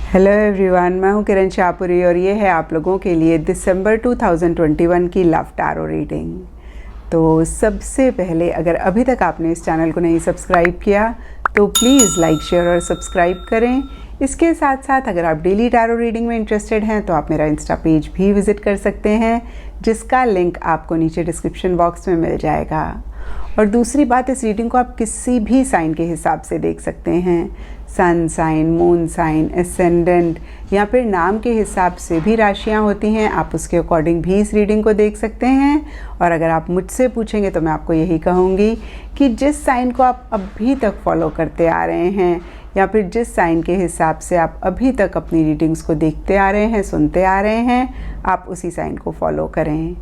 Hello everyone, मैं हूं किरण शाहपुरी और ये है आप लोगों के लिए दिसंबर 2021 की लव टैरो रीडिंग। तो सबसे पहले अगर अभी तक आपने इस चैनल को नहीं सब्सक्राइब किया तो प्लीज़ लाइक शेयर और सब्सक्राइब करें। इसके साथ साथ अगर आप डेली टैरो रीडिंग में इंटरेस्टेड हैं तो आप मेरा इंस्टा पेज भी विज़िट कर सकते हैं, जिसका लिंक आपको नीचे डिस्क्रिप्शन बॉक्स में मिल जाएगा। और दूसरी बात, इस रीडिंग को आप किसी भी साइन के हिसाब से देख सकते हैं। Sun sign, moon sign, ascendant या फिर नाम के हिसाब से भी राशियां होती हैं, आप उसके अकॉर्डिंग भी इस रीडिंग को देख सकते हैं। और अगर आप मुझसे पूछेंगे तो मैं आपको यही कहूँगी कि जिस साइन को आप अभी तक फॉलो करते आ रहे हैं या फिर जिस साइन के हिसाब से आप अभी तक अपनी रीडिंग्स को देखते आ रहे हैं, सुनते आ रहे हैं, आप उसी साइन को फॉलो करें।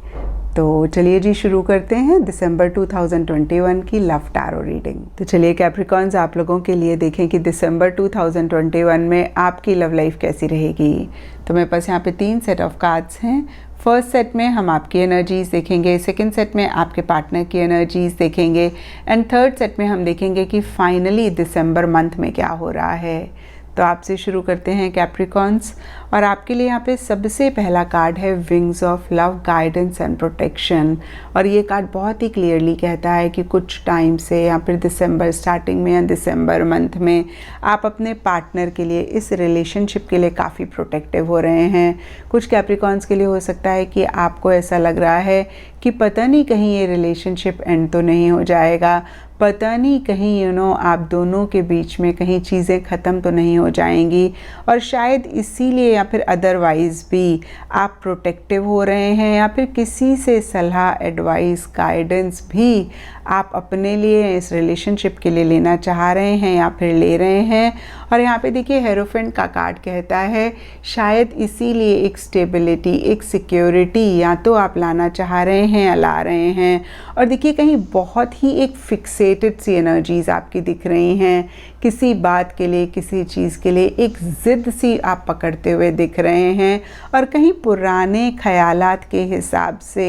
तो चलिए जी शुरू करते हैं दिसंबर 2021 की लव टैरो रीडिंग। तो चलिए कैप्रिकॉन्स, आप लोगों के लिए देखें कि दिसंबर 2021 में आपकी लव लाइफ कैसी रहेगी। तो मेरे पास यहाँ पे 3 सेट ऑफ कार्ड्स हैं। फर्स्ट सेट में हम आपकी एनर्जीज देखेंगे, सेकंड सेट में आपके पार्टनर की एनर्जीज देखेंगे एंड थर्ड सेट में हम देखेंगे कि फाइनली दिसंबर मंथ में क्या हो रहा है। तो आपसे शुरू करते हैं कैप्रिकॉन्स, और आपके लिए यहाँ पे सबसे पहला कार्ड है wings of love, guidance and protection. और ये कार्ड बहुत ही क्लियरली कहता है कि कुछ टाइम से या फिर दिसंबर स्टार्टिंग में या दिसंबर मंथ में आप अपने पार्टनर के लिए, इस रिलेशनशिप के लिए काफ़ी प्रोटेक्टिव हो रहे हैं। कुछ कैप्रिकॉन्स के लिए हो सकता है कि आपको ऐसा लग रहा है कि पता नहीं कहीं ये रिलेशनशिप एंड तो नहीं हो जाएगा, पता नहीं कहीं आप दोनों के बीच में कहीं चीज़ें ख़त्म तो नहीं हो जाएंगी, और शायद इसीलिए या फिर अदरवाइज़ भी आप प्रोटेक्टिव हो रहे हैं या फिर किसी से सलाह, एडवाइस, गाइडेंस भी आप अपने लिए, इस रिलेशनशिप के लिए लेना चाह रहे हैं या फिर ले रहे हैं। और यहाँ पे देखिए हेरोफेंट का कार्ड कहता है शायद इसीलिए एक स्टेबिलिटी, एक सिक्योरिटी या तो आप लाना चाह रहे हैं या ला रहे हैं। और देखिए कहीं बहुत ही एक फिक्सेटेड सी एनर्जीज आपकी दिख रही हैं, किसी बात के लिए, किसी चीज़ के लिए एक ज़िद सी आप पकड़ते हुए दिख रहे हैं, और कहीं पुराने ख़यालात के हिसाब से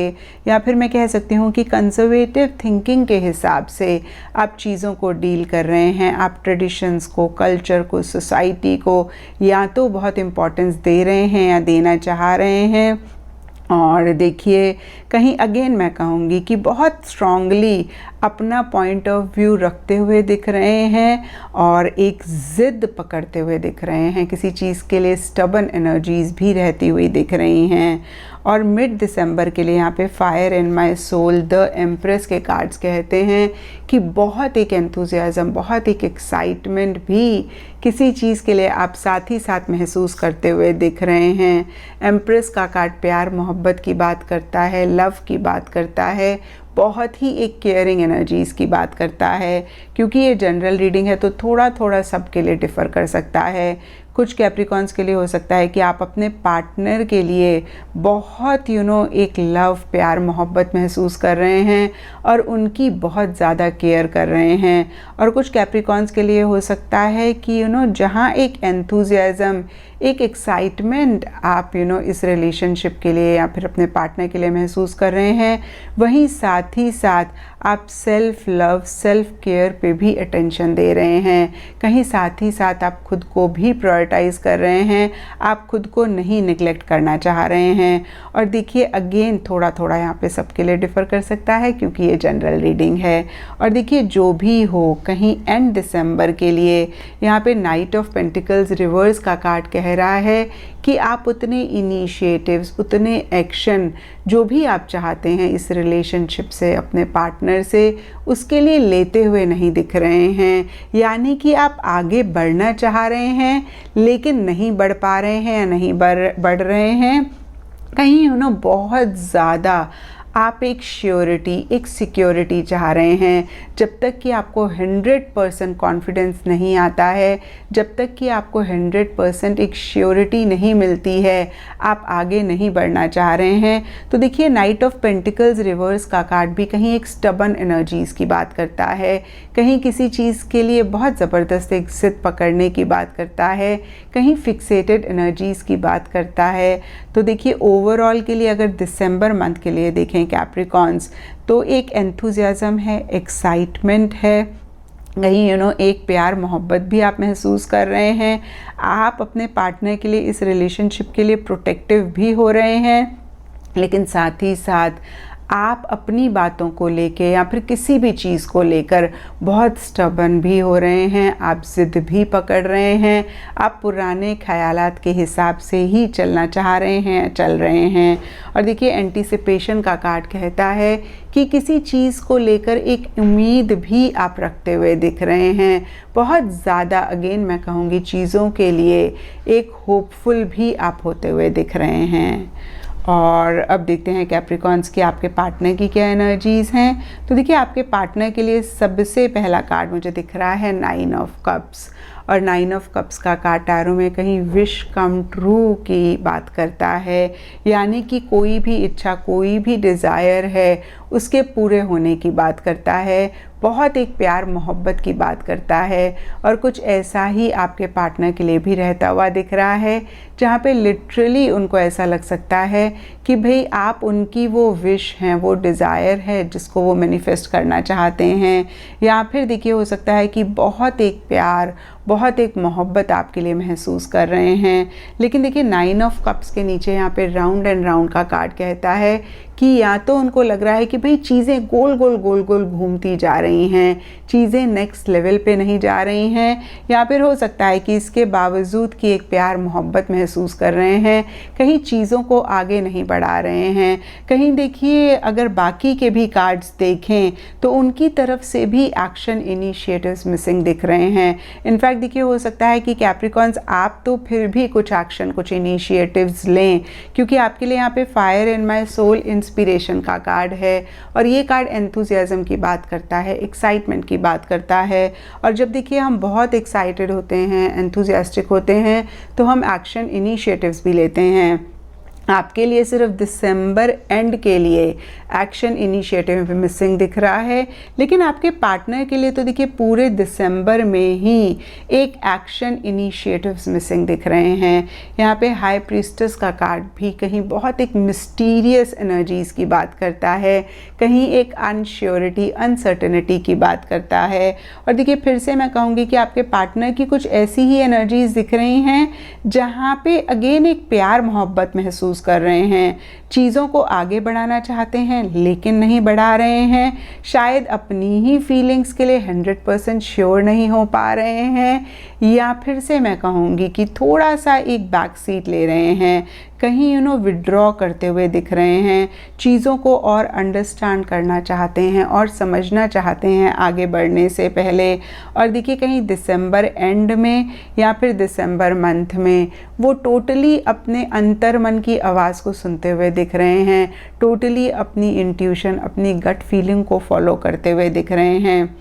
या फिर मैं कह सकती हूँ कि कंजर्वेटिव थिंकिंग के हिसाब से आप चीज़ों को डील कर रहे हैं। आप ट्रेडिशंस को, कल्चर को, सोसाइटी को या तो बहुत इम्पोर्टेंस दे रहे हैं या देना चाह रहे हैं। और देखिए कहीं अगेन मैं कहूँगी कि बहुत स्ट्रांगली अपना पॉइंट ऑफ व्यू रखते हुए दिख रहे हैं और एक ज़िद पकड़ते हुए दिख रहे हैं, किसी चीज़ के लिए स्टबन एनर्जीज भी रहती हुई दिख रही हैं। और मिड दिसंबर के लिए यहाँ पे fire in my soul, the empress के कार्ड्स कहते हैं कि बहुत एक एंथुजियाज़म, बहुत एक एक्साइटमेंट भी किसी चीज़ के लिए आप साथ ही साथ महसूस करते हुए दिख रहे हैं। एम्प्रेस का कार्ड प्यार मोहब्बत की बात करता है, लव की बात करता है, बहुत ही एक केयरिंग एनर्जीज़ की बात करता है। क्योंकि ये जनरल रीडिंग है तो थोड़ा थोड़ा सबके लिए डिफ़र कर सकता है। कुछ कैप्रिकॉन्स के लिए हो सकता है कि आप अपने पार्टनर के लिए बहुत एक लव, प्यार, मोहब्बत महसूस कर रहे हैं और उनकी बहुत ज़्यादा केयर कर रहे हैं। और कुछ कैप्रिकॉन्स के लिए हो सकता है कि जहाँ एक एंथुजियाज़म, एक एक्साइटमेंट आप इस रिलेशनशिप के लिए या फिर अपने पार्टनर के लिए महसूस कर रहे हैं, वहीं साथ ही साथ आप सेल्फ लव, सेल्फ केयर पे भी अटेंशन दे रहे हैं। कहीं साथ ही साथ आप खुद को भी प्रायोरिटाइज़ कर रहे हैं, आप खुद को नहीं निगलेक्ट करना चाह रहे हैं। और देखिए अगेन थोड़ा थोड़ा यहाँ पे सबके लिए डिफ़र कर सकता है क्योंकि ये जनरल रीडिंग है। और देखिए जो भी हो, कहीं एंड दिसंबर के लिए यहाँ पे नाइट ऑफ पेंटिकल्स रिवर्स का कार्ड कह रहा है कि आप उतने इनिशिएटिव्स, उतने एक्शन जो भी आप चाहते हैं इस रिलेशनशिप से, अपने पार्टनर से, उसके लिए लेते हुए नहीं दिख रहे हैं। यानी कि आप आगे बढ़ना चाह रहे हैं लेकिन नहीं बढ़ पा रहे हैं या नहीं बढ़ रहे हैं। कहीं बहुत ज़्यादा आप एक श्योरिटी, एक सिक्योरिटी चाह रहे हैं। जब तक कि आपको 100% कॉन्फिडेंस नहीं आता है, जब तक कि आपको 100% एक श्योरिटी नहीं मिलती है, आप आगे नहीं बढ़ना चाह रहे हैं। तो देखिए नाइट ऑफ पेंटिकल्स रिवर्स का कार्ड भी कहीं एक स्टबन एनर्जीज़ की बात करता है, कहीं किसी चीज़ के लिए बहुत ज़बरदस्त एक ज़िद पकड़ने की बात करता है, कहीं फिक्सेटेड एनर्जीज़ की बात करता है। तो देखिए ओवरऑल के लिए अगर दिसंबर मंथ के लिए देखें कैप्रिकॉन्स, तो एक एंथुजियाज़म है, एक्साइटमेंट है, कहीं एक प्यार मोहब्बत भी आप महसूस कर रहे हैं। आप अपने पार्टनर के लिए, इस रिलेशनशिप के लिए प्रोटेक्टिव भी हो रहे हैं, लेकिन साथ ही साथ आप अपनी बातों को लेके या फिर किसी भी चीज़ को लेकर बहुत स्टबर्न भी हो रहे हैं। आप ज़िद भी पकड़ रहे हैं। आप पुराने ख़यालात के हिसाब से ही चलना चाह रहे हैं, चल रहे हैं। और देखिए, एंटीसिपेशन का कार्ड कहता है कि किसी चीज़ को लेकर एक उम्मीद भी आप रखते हुए दिख रहे हैं। बहुत ज़्यादा, अगेन मैं कहूँगी, चीज़ों के लिए एक होपफुल भी आप होते हुए दिख रहे हैं। और अब देखते हैं कैप्रिकॉन्स की आपके पार्टनर की क्या एनर्जीज़ हैं। तो देखिए, आपके पार्टनर के लिए सबसे पहला कार्ड मुझे दिख रहा है 9 ऑफ कप्स। और 9 ऑफ कप्स का कार्ड टैरो में कहीं विश कम ट्रू की बात करता है, यानी कि कोई भी इच्छा, कोई भी डिज़ायर है, उसके पूरे होने की बात करता है। बहुत एक प्यार मोहब्बत की बात करता है। और कुछ ऐसा ही आपके पार्टनर के लिए भी रहता हुआ दिख रहा है, जहाँ पे लिटरली उनको ऐसा लग सकता है कि भाई आप उनकी वो विश हैं, वो डिज़ायर है जिसको वो मैनिफेस्ट करना चाहते हैं। या फिर देखिए, हो सकता है कि बहुत एक प्यार, बहुत एक मोहब्बत आपके लिए महसूस कर रहे हैं। लेकिन देखिए, 9 ऑफ कप्स के नीचे यहाँ पे राउंड एंड राउंड का कार्ड कहता है कि या तो उनको लग रहा है कि भाई चीज़ें गोल गोल गोल गोल घूमती जा रही हैं, चीज़ें नेक्स्ट लेवल पे नहीं जा रही हैं, या फिर हो सकता है कि इसके बावजूद कि एक प्यार मोहब्बत महसूस कर रहे हैं, कहीं चीज़ों को आगे नहीं बढ़ा रहे हैं। कहीं देखिए, अगर बाकी के भी कार्ड्स देखें तो उनकी तरफ से भी एक्शन इनिशिएटिव्स मिसिंग दिख रहे हैं। इनफैक्ट देखिए, हो सकता है कि कैप्रिकॉन्स आप तो फिर भी कुछ एक्शन, कुछ इनिशिएटिव्स लें, क्योंकि आपके लिए यहाँ पे fire in my soul inspiration का कार्ड है। और ये कार्ड एंथुजियाज्म की बात करता है, एक्साइटमेंट की बात करता है। और जब देखिए हम बहुत एक्साइटेड होते हैं, एंथुजियास्टिक होते हैं, तो हम एक्शन इनिशिएटिव्स भी लेते हैं। आपके लिए सिर्फ दिसंबर एंड के लिए एक्शन इनिशिएटिव मिसिंग दिख रहा है, लेकिन आपके पार्टनर के लिए तो देखिए पूरे दिसंबर में ही एक एक्शन इनिशिएटिव्स मिसिंग दिख रहे हैं। यहाँ पे हाई प्रीस्टेस का कार्ड भी कहीं बहुत एक मिस्टीरियस एनर्जीज़ की बात करता है, कहीं एक अनश्योरिटी, अनसर्टेनिटी की बात करता है। और देखिए, फिर से मैं कहूँगी कि आपके पार्टनर की कुछ ऐसी ही एनर्जीज़ दिख रही हैं जहाँ पे अगेन एक प्यार मोहब्बत महसूस कर रहे हैं, चीज़ों को आगे बढ़ाना चाहते हैं लेकिन नहीं बढ़ा रहे हैं, शायद अपनी ही फीलिंग्स के लिए 100% श्योर नहीं हो पा रहे हैं, या फिर से मैं कहूँगी कि थोड़ा सा एक बैक सीट ले रहे हैं, कहीं विड्रॉ करते हुए दिख रहे हैं, चीज़ों को और अंडरस्टैंड करना चाहते हैं और समझना चाहते हैं आगे बढ़ने से पहले। और देखिए, कहीं दिसंबर एंड में या फिर दिसंबर मंथ में वो टोटली अपने अंतर मन की आवाज़ को सुनते हुए दिख रहे हैं, टोटली अपनी इंट्यूशन, अपनी गट फीलिंग को फॉलो करते हुए दिख रहे हैं।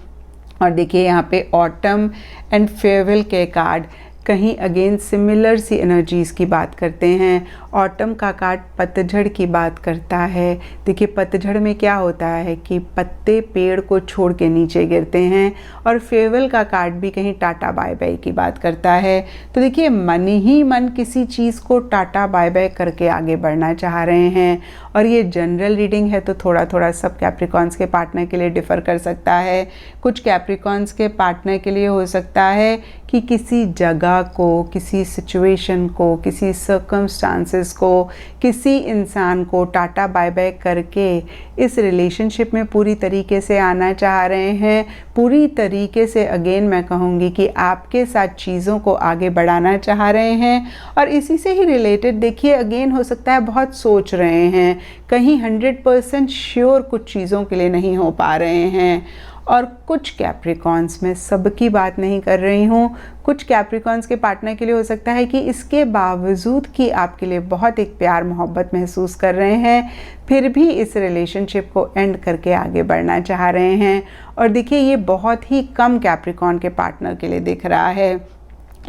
और देखिए, यहाँ पे ऑटम एंड फेयरवेल के कार्ड कहीं अगेन सिमिलर सी एनर्जीज़ की बात करते हैं। ऑटम का कार्ड पतझड़ की बात करता है। देखिए, पतझड़ में क्या होता है कि पत्ते पेड़ को छोड़ के नीचे गिरते हैं, और फेयरवेल का कार्ड भी कहीं टाटा बाय बाय की बात करता है। तो देखिए, मन ही मन किसी चीज़ को टाटा बाय बाय करके आगे बढ़ना चाह रहे हैं। और ये जनरल रीडिंग है, तो थोड़ा थोड़ा सब कैप्रिकॉन्स के पार्टनर के लिए डिफ़र कर सकता है। कुछ कैप्रिकॉन्स के पार्टनर के लिए हो सकता है कि किसी जगह को, किसी सिचुएशन को, किसी सर्कमस्टांसेस को, किसी इंसान को टाटा बाय बाय करके इस रिलेशनशिप में पूरी तरीके से आना चाह रहे हैं, पूरी तरीके से अगेन मैं कहूँगी कि आपके साथ चीज़ों को आगे बढ़ाना चाह रहे हैं। और इसी से ही रिलेटेड देखिए, अगेन हो सकता है बहुत सोच रहे हैं, कहीं 100% श्योर कुछ चीज़ों के लिए नहीं हो पा रहे हैं। और कुछ कैप्रिकॉन्स में सबकी बात नहीं कर रही हूँ, कुछ कैप्रिकॉन्स के पार्टनर के लिए हो सकता है कि इसके बावजूद कि आपके लिए बहुत एक प्यार मोहब्बत महसूस कर रहे हैं, फिर भी इस रिलेशनशिप को एंड करके आगे बढ़ना चाह रहे हैं। और देखिए, ये बहुत ही कम कैप्रिकॉन के पार्टनर के लिए दिख रहा है।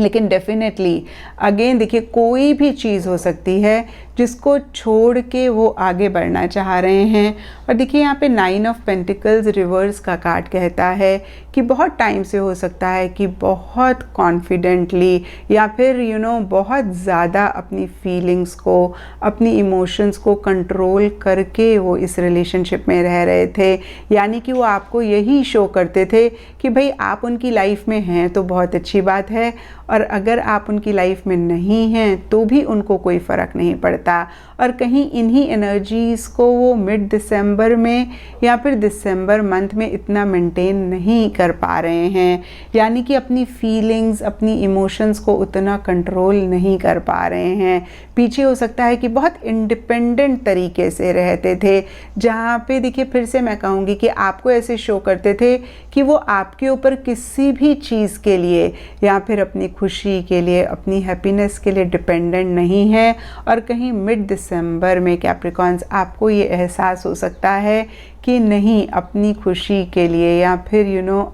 लेकिन डेफिनेटली अगेन देखिए, कोई भी चीज़ हो सकती है जिसको छोड़ के वो आगे बढ़ना चाह रहे हैं। और देखिए यहाँ पे 9 ऑफ पेंटिकल्स रिवर्स का कार्ड कहता है कि बहुत टाइम से हो सकता है कि बहुत कॉन्फिडेंटली या फिर बहुत ज़्यादा अपनी फीलिंग्स को, अपनी इमोशंस को कंट्रोल करके वो इस रिलेशनशिप में रह रहे थे। यानी कि वो आपको यही शो करते थे कि भाई आप उनकी लाइफ में हैं तो बहुत अच्छी बात है, और अगर आप उनकी लाइफ में नहीं हैं तो भी उनको कोई फ़र्क नहीं पड़ता। और कहीं इन्हीं एनर्जीज़ को वो मिड दिसंबर में या फिर दिसंबर मंथ में इतना मेंटेन नहीं कर पा रहे हैं, यानी कि अपनी फीलिंग्स, अपनी इमोशंस को उतना कंट्रोल नहीं कर पा रहे हैं। पीछे हो सकता है कि बहुत इंडिपेंडेंट तरीके से रहते थे, जहाँ पे देखिए फिर से मैं कहूँगी कि आपको ऐसे शो करते थे कि वो आपके ऊपर किसी भी चीज़ के लिए या फिर अपनी खुशी के लिए, अपनी हैप्पीनेस के लिए डिपेंडेंट नहीं है। और कहीं मिड दिसंबर में कैप्रिकॉन्स आपको ये एहसास हो सकता है कि नहीं, अपनी खुशी के लिए या फिर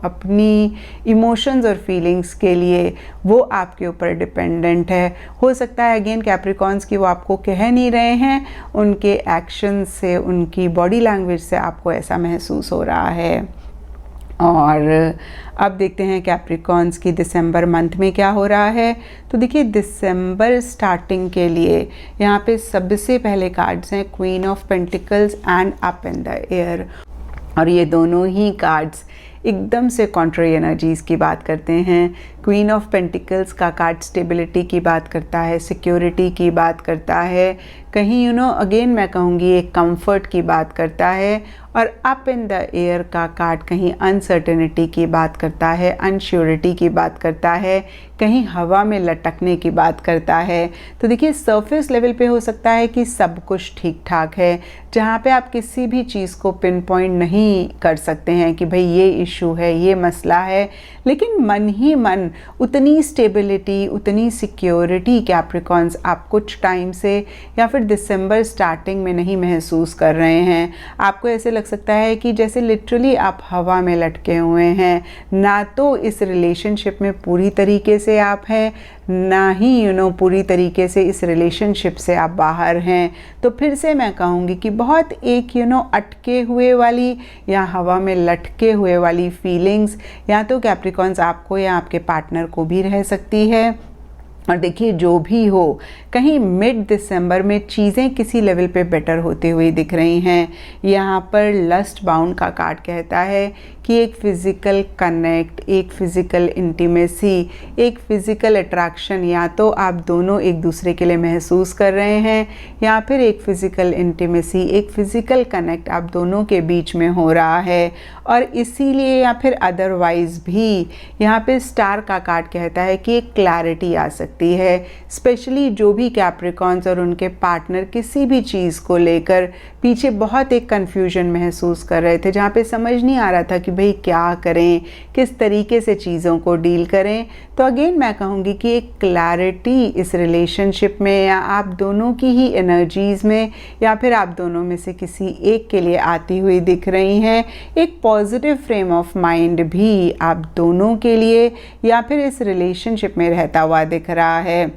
अपनी इमोशंस और फीलिंग्स के लिए वो आपके ऊपर डिपेंडेंट है। हो सकता है अगेन कैप्रिकॉन्स कि वो आपको कह नहीं रहे हैं, उनके एक्शन से, उनकी बॉडी लैंग्वेज से आपको ऐसा महसूस हो रहा है। और अब देखते हैं कैप्रिकॉन्स की दिसंबर मंथ में क्या हो रहा है। तो देखिए दिसंबर स्टार्टिंग के लिए यहाँ पे सबसे पहले कार्ड्स हैं queen of pentacles and up in the air, और ये दोनों ही कार्ड्स एकदम से कॉन्ट्री एनर्जीज़ की बात करते हैं। क्वीन ऑफ पेंटिकल्स का कार्ड स्टेबिलिटी की बात करता है, सिक्योरिटी की बात करता है, कहीं अगेन मैं कहूँगी एक कंफर्ट की बात करता है। और अप इन द एयर का कार्ड कहीं अनसर्टेनिटी की बात करता है, अनश्योरिटी की बात करता है, कहीं हवा में लटकने की बात करता है। तो देखिए सरफेस लेवल पे हो सकता है कि सब कुछ ठीक ठाक है, जहाँ पे आप किसी भी चीज़ को पिन पॉइंट नहीं कर सकते हैं कि भाई ये इशू है, ये मसला है, लेकिन मन ही मन उतनी स्टेबिलिटी, उतनी सिक्योरिटी कैप्रिकॉन्स आप कुछ टाइम से या फिर दिसंबर स्टार्टिंग में नहीं महसूस कर रहे हैं। आपको ऐसे लग सकता है कि जैसे लिटरली आप हवा में लटके हुए हैं, ना तो इस रिलेशनशिप में पूरी तरीके से आप हैं, ना ही पूरी तरीके से इस रिलेशनशिप से आप बाहर हैं। तो फिर से मैं कहूँगी कि बहुत एक अटके हुए वाली या हवा में लटके हुए वाली फीलिंग्स या तो कैप्रिकॉन्स आपको या आपके पार्टनर को भी रह सकती है। और देखिए जो भी हो, कहीं मिड दिसंबर में चीज़ें किसी लेवल पे बेटर होते हुए दिख रही हैं। यहाँ पर लस्ट बाउंड का कार्ड कहता है कि एक फ़िज़िकल कनेक्ट, एक फ़िज़िकल इंटीमेसी, एक फ़िज़िकल अट्रैक्शन या तो आप दोनों एक दूसरे के लिए महसूस कर रहे हैं, या फिर एक फ़िज़िकल इंटीमेसी, एक फ़िज़िकल कनेक्ट आप दोनों के बीच में हो रहा है। और इसीलिए या फिर अदरवाइज़ भी यहाँ पे स्टार का कार्ड कहता है कि एक क्लैरिटी आ सकती है, स्पेशली जो भी कैप्रिकॉन्स और उनके पार्टनर किसी भी चीज़ को लेकर पीछे बहुत एक कन्फ्यूजन महसूस कर रहे थे, जहाँ पे समझ नहीं आ रहा था कि भाई क्या करें, किस तरीके से चीज़ों को डील करें। तो अगेन मैं कहूँगी कि एक क्लैरिटी इस रिलेशनशिप में या आप दोनों की ही एनर्जीज़ में या फिर आप दोनों में से किसी एक के लिए आती हुई दिख रही हैं। एक पॉजिटिव फ्रेम ऑफ माइंड भी आप दोनों के लिए या फिर इस रिलेशनशिप में रहता हुआ दिख रहा है।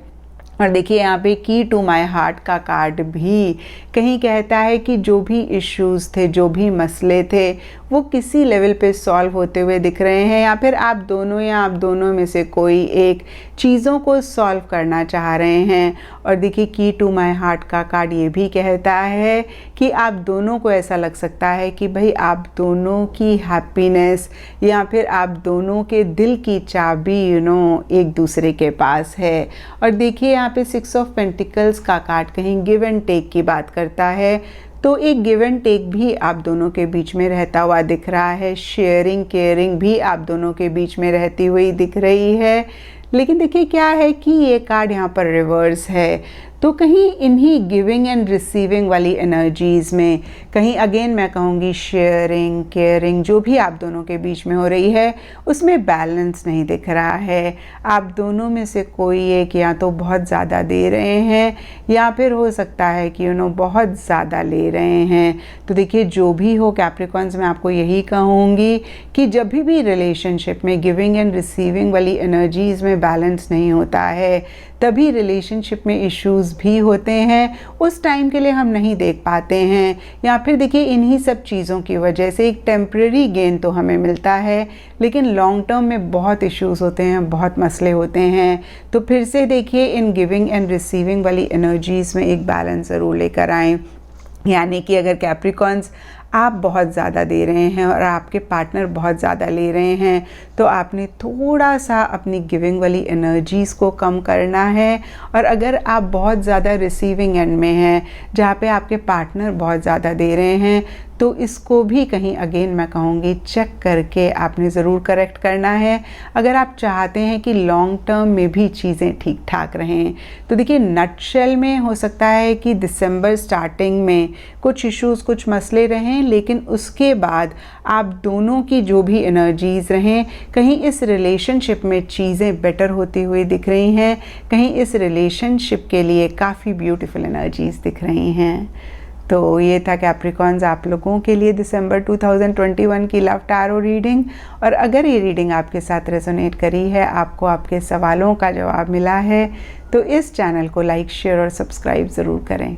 और देखिए यहाँ पे की टू माय हार्ट का कार्ड भी कहीं कहता है कि जो भी इश्यूज़ थे, जो भी मसले थे, वो किसी लेवल पे सॉल्व होते हुए दिख रहे हैं, या फिर आप दोनों या आप दोनों में से कोई एक चीज़ों को सॉल्व करना चाह रहे हैं। और देखिए की टू माय हार्ट का कार्ड ये भी कहता है कि आप दोनों को ऐसा लग सकता है कि भाई आप दोनों की हैप्पीनेस या फिर आप दोनों के दिल की चाबी एक दूसरे के पास है। और देखिए यहाँ पे 6 ऑफ पेंटिकल्स का कार्ड कहीं गिव एंड टेक की बात करता है, तो एक गिव एंड टेक भी आप दोनों के बीच में रहता हुआ दिख रहा है, शेयरिंग केयरिंग भी आप दोनों के बीच में रहती हुई दिख रही है। लेकिन देखिए क्या है कि ये कार्ड यहाँ पर रिवर्स है, तो कहीं इन्हीं गिविंग एंड रिसीविंग वाली एनर्जीज़ में कहीं अगेन मैं कहूँगी शेयरिंग केयरिंग जो भी आप दोनों के बीच में हो रही है उसमें बैलेंस नहीं दिख रहा है। आप दोनों में से कोई एक या तो बहुत ज़्यादा दे रहे हैं या फिर हो सकता है कि बहुत ज़्यादा ले रहे हैं। तो देखिए जो भी हो कैप्रिकॉन्स, मैं आपको यही कहूँगी कि जब भी रिलेशनशिप में गिविंग एंड रिसीविंग वाली एनर्जीज़ में में बैलेंस नहीं होता है, तभी रिलेशनशिप में इश्यूज़ भी होते हैं। उस टाइम के लिए हम नहीं देख पाते हैं, या फिर देखिए इन्हीं सब चीज़ों की वजह से एक टेम्परेरी गेन तो हमें मिलता है, लेकिन लॉन्ग टर्म में बहुत इश्यूज़ होते हैं, बहुत मसले होते हैं। तो फिर से देखिए इन गिविंग एंड रिसीविंग वाली एनर्जीज़ में एक बैलेंस ज़रूर लेकर आएँ। यानी कि अगर कैप्रिकॉन्स आप बहुत ज़्यादा दे रहे हैं और आपके पार्टनर बहुत ज़्यादा ले रहे हैं, तो आपने थोड़ा सा अपनी गिविंग वाली एनर्जीज़ को कम करना है। और अगर आप बहुत ज़्यादा रिसीविंग एंड में हैं, जहाँ पे आपके पार्टनर बहुत ज़्यादा दे रहे हैं, तो इसको भी कहीं अगेन मैं कहूँगी चेक करके आपने ज़रूर करेक्ट करना है, अगर आप चाहते हैं कि लॉन्ग टर्म में भी चीज़ें ठीक ठाक रहें। तो देखिए नटशेल में हो सकता है कि दिसंबर स्टार्टिंग में कुछ इश्यूज़, कुछ मसले रहें, लेकिन उसके बाद आप दोनों की जो भी एनर्जीज़ रहें, कहीं इस रिलेशनशिप में चीज़ें बेटर होती हुई दिख रही हैं, कहीं इस रिलेशनशिप के लिए काफ़ी ब्यूटीफुल एनर्जीज़ दिख रही हैं। तो ये था कैप्रिकॉन्स आप लोगों के लिए दिसंबर 2021 की लव टैरो रीडिंग। और अगर ये रीडिंग आपके साथ रेजोनेट करी है, आपको आपके सवालों का जवाब मिला है, तो इस चैनल को लाइक, शेयर और सब्सक्राइब ज़रूर करें।